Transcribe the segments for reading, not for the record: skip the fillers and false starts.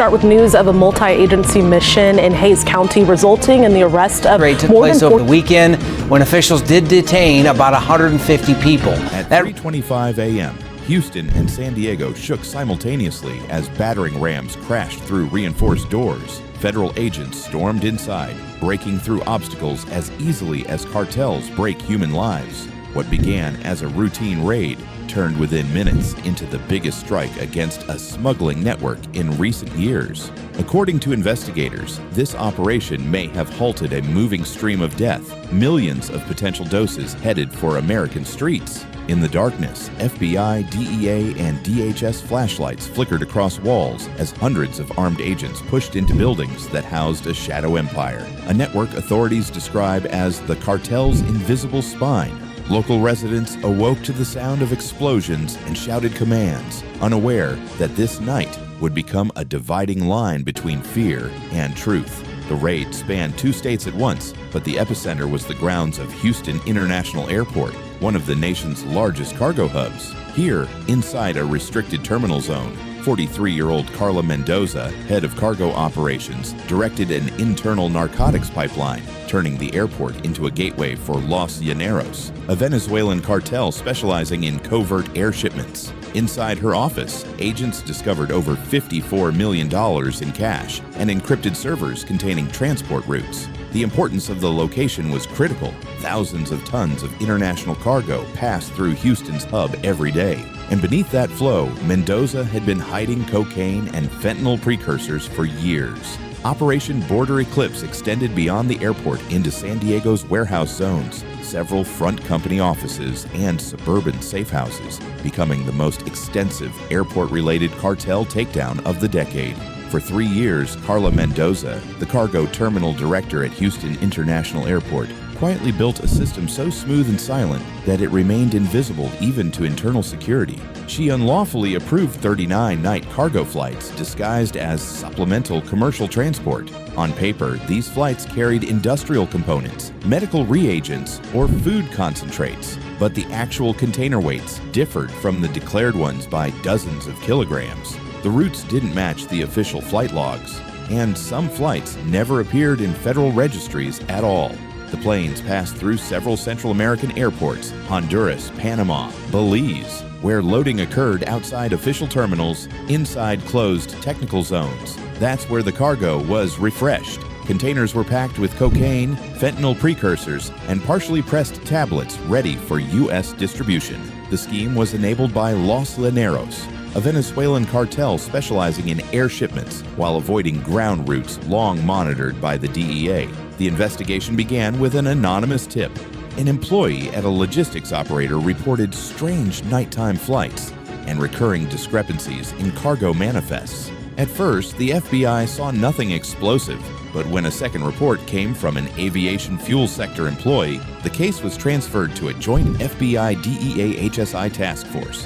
start with news of a multi-agency mission in Hays County resulting in the arrest of Took more place than over the weekend when officials did detain about 150 people. At 3:25 a.m., Houston and San Diego shook simultaneously as battering rams crashed through reinforced doors. Federal agents stormed inside, breaking through obstacles as easily as cartels break human lives. What began as a routine raid turned within minutes into the biggest strike against a smuggling network in recent years. According to investigators, this operation may have halted a moving stream of death, millions of potential doses headed for American streets. In the darkness, FBI, DEA, and DHS flashlights flickered across walls as hundreds of armed agents pushed into buildings that housed a shadow empire, a network authorities describe as the cartel's invisible spine. Local residents awoke to the sound of explosions and shouted commands, unaware that this night would become a dividing line between fear and truth. The raid spanned 2 states at once, but the epicenter was the grounds of Houston International Airport, one of the nation's largest cargo hubs. Here, inside a restricted terminal zone, 43-year-old Carla Mendoza, head of cargo operations, directed an internal narcotics pipeline, turning the airport into a gateway for Los Llaneros, a Venezuelan cartel specializing in covert air shipments. Inside her office, agents discovered over $54 million in cash and encrypted servers containing transport routes. The importance of the location was critical. Thousands of tons of international cargo passed through Houston's hub every day. And beneath that flow, Mendoza had been hiding cocaine and fentanyl precursors for years. Operation Border Eclipse extended beyond the airport into San Diego's warehouse zones, several front company offices, and suburban safe houses, becoming the most extensive airport-related cartel takedown of the decade. For 3 years, Carla Mendoza, the cargo terminal director at Houston International Airport, quietly built a system so smooth and silent that it remained invisible even to internal security. She unlawfully approved 39 night cargo flights disguised as supplemental commercial transport. On paper, these flights carried industrial components, medical reagents, or food concentrates, but the actual container weights differed from the declared ones by dozens of kilograms. The routes didn't match the official flight logs, and some flights never appeared in federal registries at all. The planes passed through several Central American airports, Honduras, Panama, Belize, where loading occurred outside official terminals, inside closed technical zones. That's where the cargo was refreshed. Containers were packed with cocaine, fentanyl precursors, and partially pressed tablets ready for U.S. distribution. The scheme was enabled by Los Llaneros, a Venezuelan cartel specializing in air shipments while avoiding ground routes long monitored by the DEA. The investigation began with an anonymous tip. An employee at a logistics operator reported strange nighttime flights and recurring discrepancies in cargo manifests. At first, the FBI saw nothing explosive, but when a second report came from an aviation fuel sector employee, the case was transferred to a joint FBI-DEA HSI task force.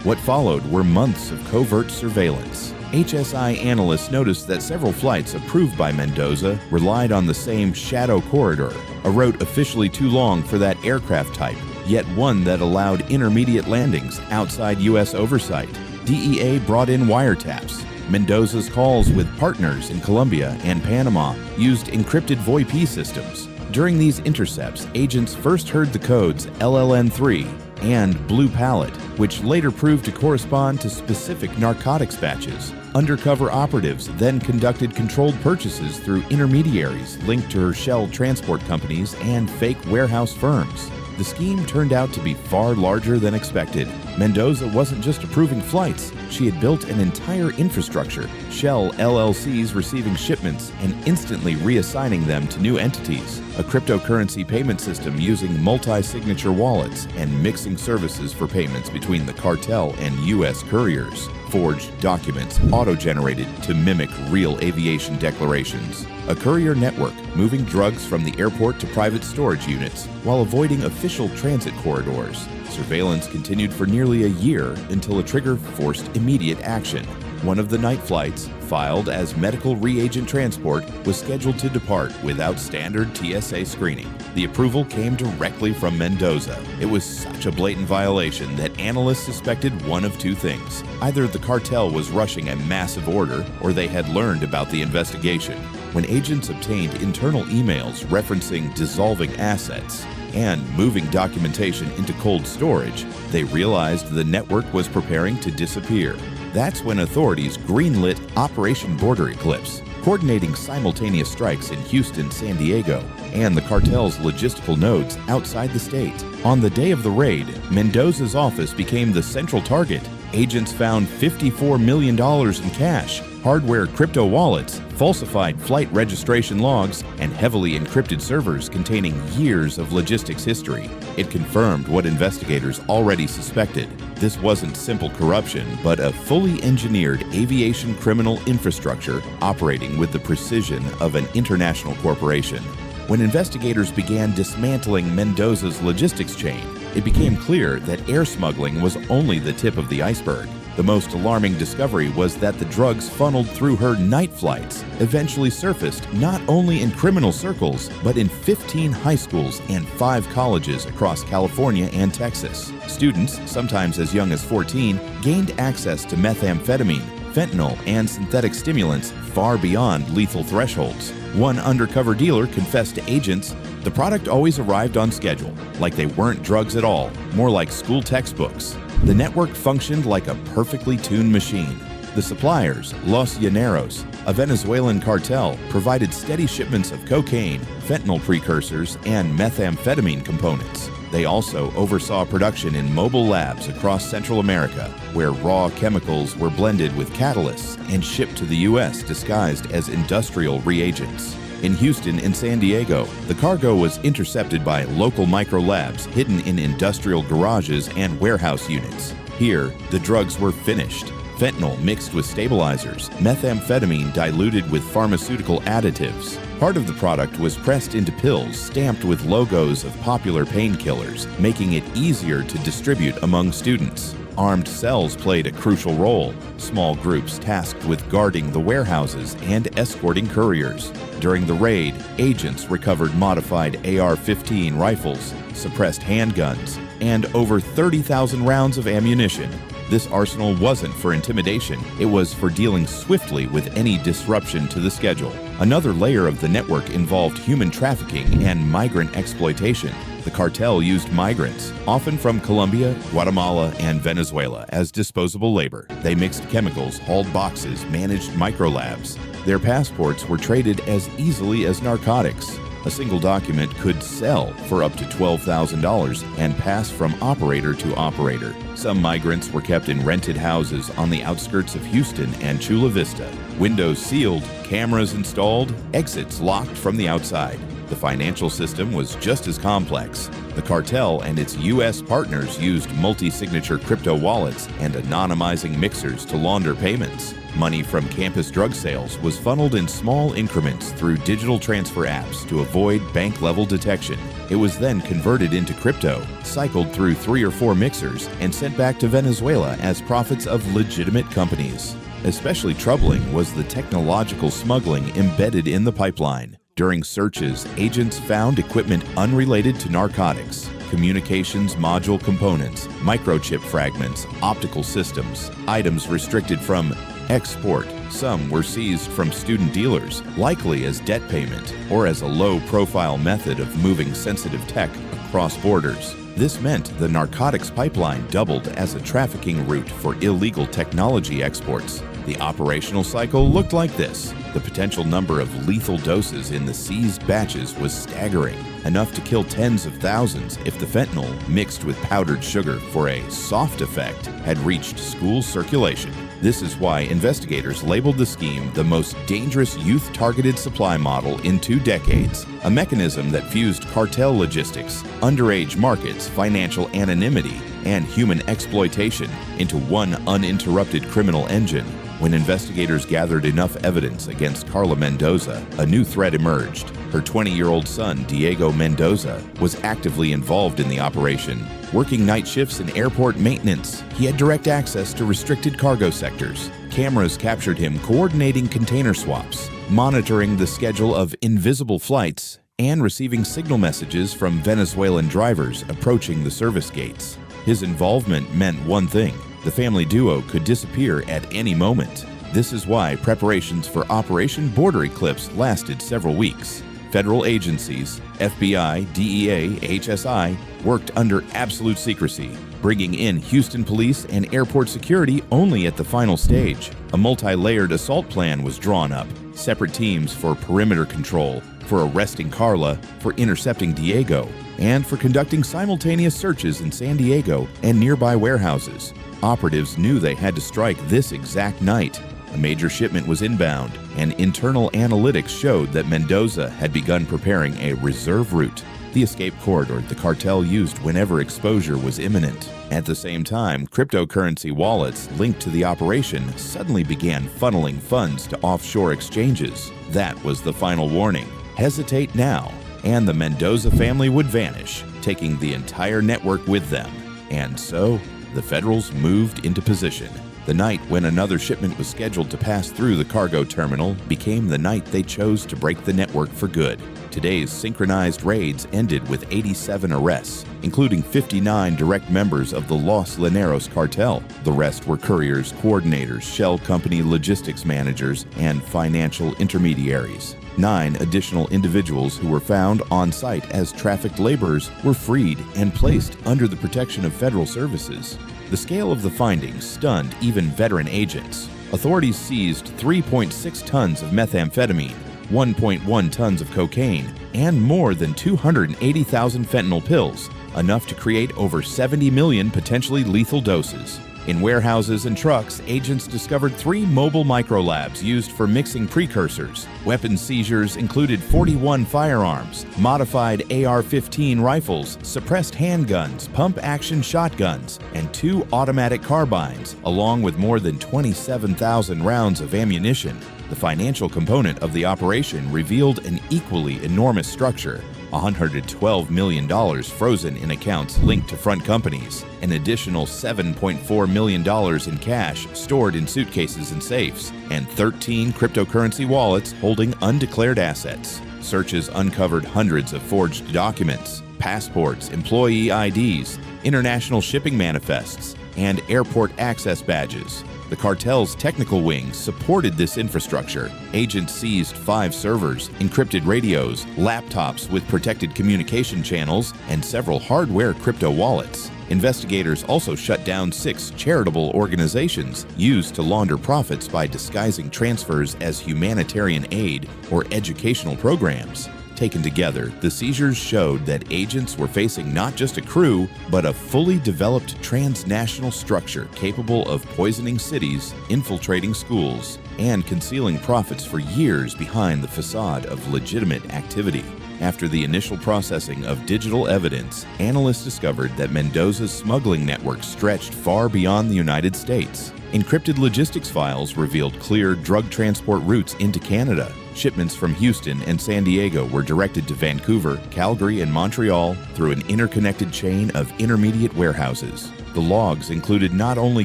What followed were months of covert surveillance. HSI analysts noticed that several flights approved by Mendoza relied on the same shadow corridor, a route officially too long for that aircraft type, yet one that allowed intermediate landings outside U.S. oversight. DEA brought in wiretaps. Mendoza's calls with partners in Colombia and Panama used encrypted VoIP systems. During these intercepts, agents first heard the codes LLN3 and Blue Palette, which later proved to correspond to specific narcotics batches. Undercover operatives then conducted controlled purchases through intermediaries linked to her shell transport companies and fake warehouse firms. The scheme turned out to be far larger than expected. Mendoza wasn't just approving flights, she had built an entire infrastructure, Shell LLCs receiving shipments and instantly reassigning them to new entities, a cryptocurrency payment system using multi-signature wallets, and mixing services for payments between the cartel and U.S. couriers, forged documents auto-generated to mimic real aviation declarations, a courier network moving drugs from the airport to private storage units while avoiding official transit corridors. Surveillance continued for nearly a year until a trigger forced immediate action. One of the night flights, filed as medical reagent transport, was scheduled to depart without standard TSA screening. The approval came directly from Mendoza. It was such a blatant violation that analysts suspected one of two things. Either the cartel was rushing a massive order, or they had learned about the investigation. When agents obtained internal emails referencing dissolving assets and moving documentation into cold storage, they realized the network was preparing to disappear. That's when authorities greenlit Operation Border Eclipse, coordinating simultaneous strikes in Houston, San Diego, and the cartel's logistical nodes outside the state. On the day of the raid, Mendoza's office became the central target. Agents found $54 million in cash, hardware crypto wallets, falsified flight registration logs, and heavily encrypted servers containing years of logistics history. It confirmed what investigators already suspected. This wasn't simple corruption, but a fully engineered aviation criminal infrastructure operating with the precision of an international corporation. When investigators began dismantling Mendoza's logistics chain, it became clear that air smuggling was only the tip of the iceberg. The most alarming discovery was that the drugs funneled through her night flights eventually surfaced not only in criminal circles, but in 15 high schools and 5 colleges across California and Texas. Students, sometimes as young as 14, gained access to methamphetamine, fentanyl, and synthetic stimulants far beyond lethal thresholds. One undercover dealer confessed to agents the product always arrived on schedule, like they weren't drugs at all, more like school textbooks. The network functioned like a perfectly tuned machine. The suppliers, Los Llaneros, a Venezuelan cartel, provided steady shipments of cocaine, fentanyl precursors, and methamphetamine components. They also oversaw production in mobile labs across Central America, where raw chemicals were blended with catalysts and shipped to the U.S. disguised as industrial reagents. In Houston and San Diego, the cargo was intercepted by local microlabs hidden in industrial garages and warehouse units. Here, the drugs were finished. Fentanyl mixed with stabilizers, methamphetamine diluted with pharmaceutical additives. Part of the product was pressed into pills stamped with logos of popular painkillers, making it easier to distribute among students. Armed cells played a crucial role, small groups tasked with guarding the warehouses and escorting couriers. During the raid, agents recovered modified AR-15 rifles, suppressed handguns, and over 30,000 rounds of ammunition. This arsenal wasn't for intimidation, it was for dealing swiftly with any disruption to the schedule. Another layer of the network involved human trafficking and migrant exploitation. The cartel used migrants, often from Colombia, Guatemala, and Venezuela, as disposable labor. They mixed chemicals, hauled boxes, managed microlabs. Their passports were traded as easily as narcotics. A single document could sell for up to $12,000 and pass from operator to operator. Some migrants were kept in rented houses on the outskirts of Houston and Chula Vista. Windows sealed, cameras installed, exits locked from the outside. The financial system was just as complex. The cartel and its U.S. partners used multi-signature crypto wallets and anonymizing mixers to launder payments. Money from campus drug sales was funneled in small increments through digital transfer apps to avoid bank-level detection. It was then converted into crypto, cycled through 3 or 4 mixers, and sent back to Venezuela as profits of legitimate companies. Especially troubling was the technological smuggling embedded in the pipeline. During searches, agents found equipment unrelated to narcotics, communications module components, microchip fragments, optical systems, items restricted from export. Some were seized from student dealers, likely as debt payment or as a low-profile method of moving sensitive tech across borders. This meant the narcotics pipeline doubled as a trafficking route for illegal technology exports. The operational cycle looked like this. The potential number of lethal doses in the seized batches was staggering, enough to kill tens of thousands if the fentanyl, mixed with powdered sugar for a soft effect, had reached school circulation. This is why investigators labeled the scheme the most dangerous youth-targeted supply model in 2 decades, a mechanism that fused cartel logistics, underage markets, financial anonymity, and human exploitation into one uninterrupted criminal engine. When investigators gathered enough evidence against Carla Mendoza, a new threat emerged. Her 20-year-old son, Diego Mendoza, was actively involved in the operation. Working night shifts in airport maintenance, he had direct access to restricted cargo sectors, Cameras captured him coordinating container swaps, monitoring the schedule of invisible flights, and receiving signal messages from Venezuelan drivers approaching the service gates. His involvement meant one thing: the family duo could disappear at any moment. This is why preparations for Operation Border Eclipse lasted several weeks. Federal agencies, FBI, DEA, HSI, worked under absolute secrecy, bringing in Houston police and airport security only at the final stage. A multi-layered assault plan was drawn up, separate teams for perimeter control, for arresting Carla, for intercepting Diego, and for conducting simultaneous searches in San Diego and nearby warehouses. Operatives knew they had to strike this exact night. A major shipment was inbound, and internal analytics showed that Mendoza had begun preparing a reserve route, the escape corridor the cartel used whenever exposure was imminent. At the same time, cryptocurrency wallets linked to the operation suddenly began funneling funds to offshore exchanges. That was the final warning. Hesitate now, and the Mendoza family would vanish, taking the entire network with them. And so, the Federals moved into position. The night when another shipment was scheduled to pass through the cargo terminal became the night they chose to break the network for good. Today's synchronized raids ended with 87 arrests, including 59 direct members of the Los Llaneros cartel. The rest were couriers, coordinators, shell company logistics managers, and financial intermediaries. 9 additional individuals who were found on site as trafficked laborers were freed and placed under the protection of federal services. The scale of the findings stunned even veteran agents. Authorities seized 3.6 tons of methamphetamine, 1.1 tons of cocaine, and more than 280,000 fentanyl pills, enough to create over 70 million potentially lethal doses. In warehouses and trucks, agents discovered 3 mobile microlabs used for mixing precursors. Weapons seizures included 41 firearms, modified AR-15 rifles, suppressed handguns, pump-action shotguns, and 2 automatic carbines, along with more than 27,000 rounds of ammunition. The financial component of the operation revealed an equally enormous structure: $112 million frozen in accounts linked to front companies, an additional $7.4 million in cash stored in suitcases and safes, and 13 cryptocurrency wallets holding undeclared assets. Searches uncovered hundreds of forged documents, passports, employee IDs, international shipping manifests, and airport access badges. The cartel's technical wing supported this infrastructure. Agents seized 5 servers, encrypted radios, laptops with protected communication channels, and several hardware crypto wallets. Investigators also shut down 6 charitable organizations used to launder profits by disguising transfers as humanitarian aid or educational programs. Taken together, the seizures showed that agents were facing not just a crew, but a fully developed transnational structure capable of poisoning cities, infiltrating schools, and concealing profits for years behind the facade of legitimate activity. After the initial processing of digital evidence, analysts discovered that Mendoza's smuggling network stretched far beyond the United States. Encrypted logistics files revealed clear drug transport routes into Canada. Shipments from Houston and San Diego were directed to Vancouver, Calgary, and Montreal through an interconnected chain of intermediate warehouses. The logs included not only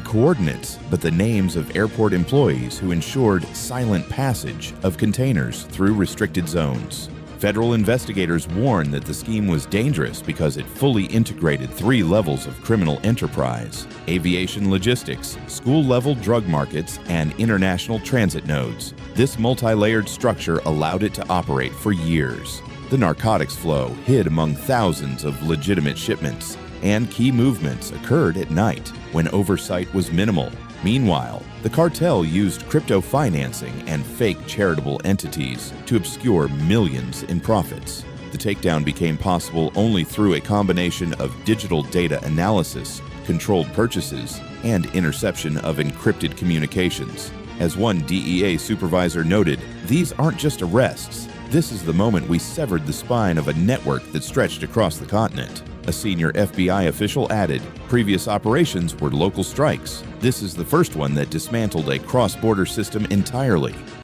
coordinates, but the names of airport employees who ensured silent passage of containers through restricted zones. Federal investigators warned that the scheme was dangerous because it fully integrated 3 levels of criminal enterprise: aviation logistics, school-level drug markets, and international transit nodes. This multi-layered structure allowed it to operate for years. The narcotics flow hid among thousands of legitimate shipments, and key movements occurred at night when oversight was minimal. Meanwhile, the cartel used crypto financing and fake charitable entities to obscure millions in profits. The takedown became possible only through a combination of digital data analysis, controlled purchases, and interception of encrypted communications. As one DEA supervisor noted, "These aren't just arrests. This is the moment we severed the spine of a network that stretched across the continent." A senior FBI official added, "Previous operations were local strikes. This is the first one that dismantled a cross-border system entirely."